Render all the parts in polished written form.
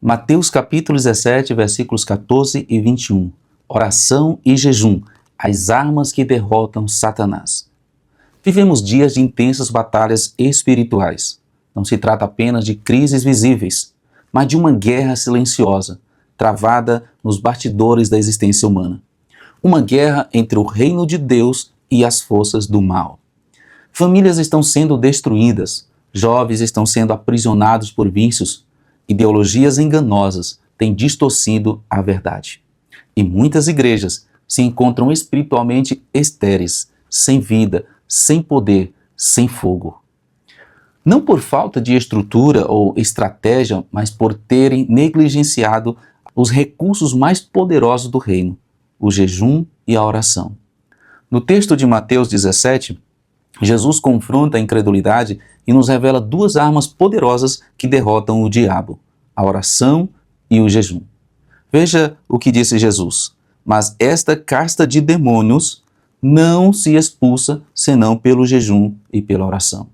Mateus capítulo 17, versículos 14 e 21. Oração e jejum, as armas que derrotam Satanás. Vivemos dias de intensas batalhas espirituais. Não se trata apenas de crises visíveis, mas de uma guerra silenciosa, travada nos bastidores da existência humana. Uma guerra entre o reino de Deus e as forças do mal. Famílias estão sendo destruídas, jovens estão sendo aprisionados por vícios, ideologias enganosas têm distorcido a verdade. E muitas igrejas se encontram espiritualmente estéreis, sem vida, sem poder, sem fogo. Não por falta de estrutura ou estratégia, mas por terem negligenciado os recursos mais poderosos do reino, o jejum e a oração. No texto de Mateus 17, Jesus confronta a incredulidade e nos revela duas armas poderosas que derrotam o diabo, a oração e o jejum. Veja o que disse Jesus: mas esta casta de demônios não se expulsa senão pelo jejum e pela oração.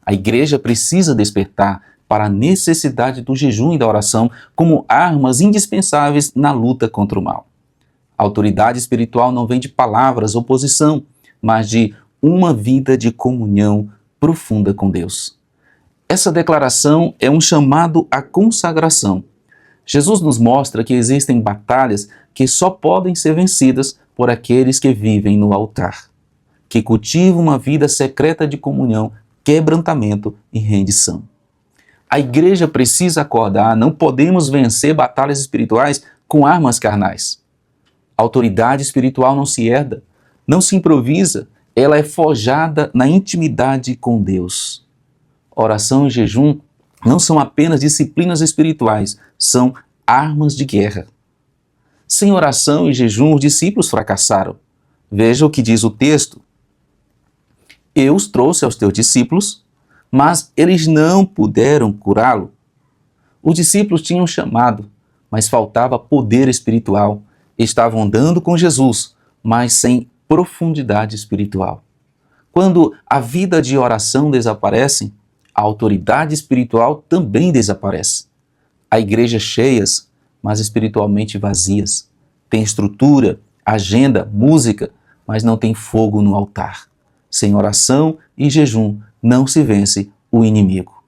A igreja precisa despertar para a necessidade do jejum e da oração como armas indispensáveis na luta contra o mal. A autoridade espiritual não vem de palavras ou posição, mas de uma vida de comunhão profunda com Deus. Essa declaração é um chamado à consagração. Jesus nos mostra que existem batalhas que só podem ser vencidas por aqueles que vivem no altar, que cultivam uma vida secreta de comunhão, quebrantamento e rendição. A igreja precisa acordar, não podemos vencer batalhas espirituais com armas carnais. A autoridade espiritual não se herda, não se improvisa, ela é forjada na intimidade com Deus. Oração e jejum não são apenas disciplinas espirituais, são armas de guerra. Sem oração e jejum, os discípulos fracassaram. Veja o que diz o texto. Eu os trouxe aos teus discípulos, mas eles não puderam curá-lo. Os discípulos tinham chamado, mas faltava poder espiritual. Estavam andando com Jesus, mas sem profundidade espiritual. Quando a vida de oração desaparece, a autoridade espiritual também desaparece. Há igrejas cheias, mas espiritualmente vazias. Tem estrutura, agenda, música, mas não tem fogo no altar. Sem oração e jejum não se vence o inimigo.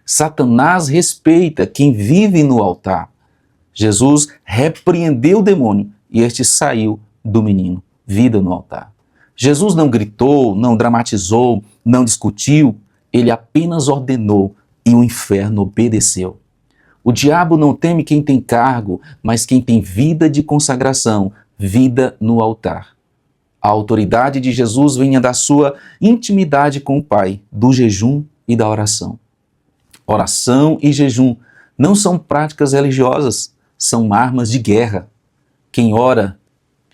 Satanás respeita quem vive no altar. Jesus repreendeu o demônio e este saiu do menino. Vida no altar. Jesus não gritou, não dramatizou, não discutiu, ele apenas ordenou e o inferno obedeceu. O diabo não teme quem tem cargo, mas quem tem vida de consagração, vida no altar. A autoridade de Jesus vinha da sua intimidade com o Pai, do jejum e da oração. Oração e jejum não são práticas religiosas, são armas de guerra. Quem ora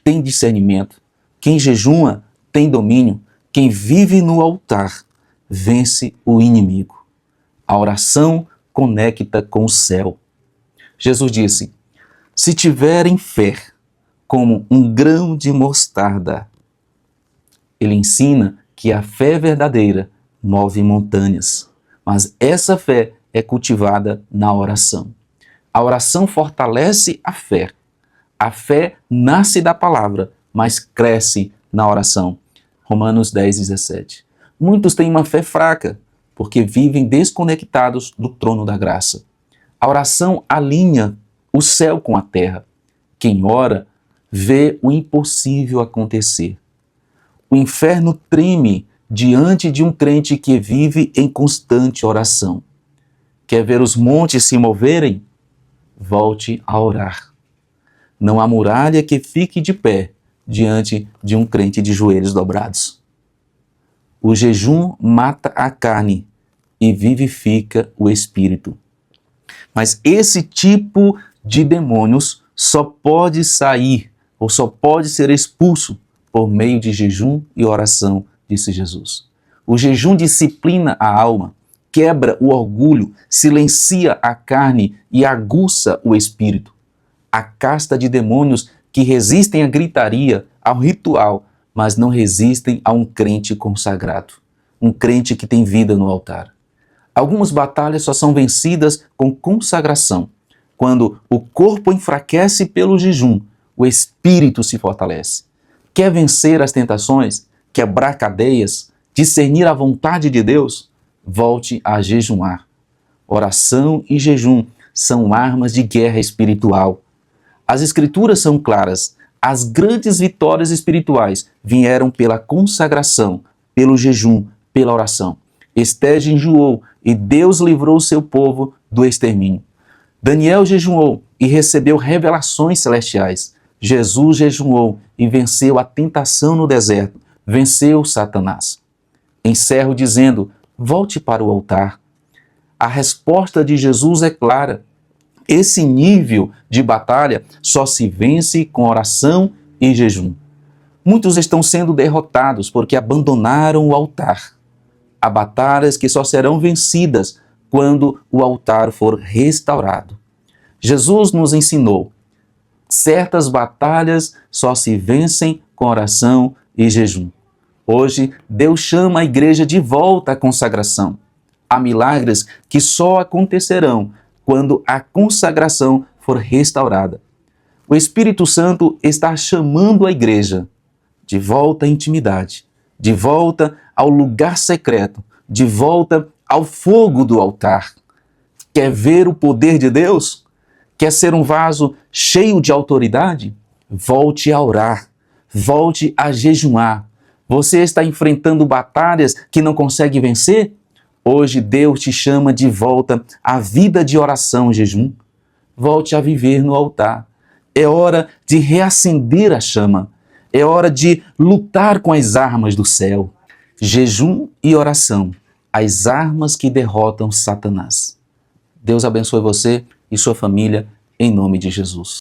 tem discernimento, quem jejuma tem domínio, quem vive no altar vence o inimigo. A oração conecta com o céu. Jesus disse: se tiverem fé como um grão de mostarda. Ele ensina que a fé verdadeira move montanhas, mas essa fé é cultivada na oração. A oração fortalece a fé. A fé nasce da palavra, mas cresce na oração. Romanos 10, 17. Muitos têm uma fé fraca, porque vivem desconectados do trono da graça. A oração alinha o céu com a terra. Quem ora vê o impossível acontecer. O inferno treme diante de um crente que vive em constante oração. Quer ver os montes se moverem? Volte a orar. Não há muralha que fique de pé diante de um crente de joelhos dobrados. O jejum mata a carne e vivifica o espírito. Mas esse tipo de demônios só pode sair ou só pode ser expulso por meio de jejum e oração, disse Jesus. O jejum disciplina a alma, quebra o orgulho, silencia a carne e aguça o espírito. A casta de demônios que resistem à gritaria, ao ritual, mas não resistem a um crente consagrado, um crente que tem vida no altar. Algumas batalhas só são vencidas com consagração. Quando o corpo enfraquece pelo jejum, o espírito se fortalece. Quer vencer as tentações, quebrar cadeias, discernir a vontade de Deus? Volte a jejuar. Oração e jejum são armas de guerra espiritual. As Escrituras são claras. As grandes vitórias espirituais vieram pela consagração, pelo jejum, pela oração. Esté jejuou e Deus livrou o seu povo do extermínio. Daniel jejuou e recebeu revelações celestiais. Jesus jejuou e venceu a tentação no deserto, venceu Satanás. Encerro dizendo, volte para o altar. A resposta de Jesus é clara. Esse nível de batalha só se vence com oração e jejum. Muitos estão sendo derrotados porque abandonaram o altar. Há batalhas que só serão vencidas quando o altar for restaurado. Jesus nos ensinou, certas batalhas só se vencem com oração e jejum. Hoje, Deus chama a igreja de volta à consagração. Há milagres que só acontecerão quando a consagração for restaurada. O Espírito Santo está chamando a igreja de volta à intimidade, de volta ao lugar secreto, de volta ao fogo do altar. Quer ver o poder de Deus? Quer ser um vaso cheio de autoridade? Volte a orar, volte a jejuar. Você está enfrentando batalhas que não consegue vencer? Hoje Deus te chama de volta à vida de oração e jejum. Volte a viver no altar. É hora de reacender a chama. É hora de lutar com as armas do céu. Jejum e oração, as armas que derrotam Satanás. Deus abençoe você e sua família, em nome de Jesus.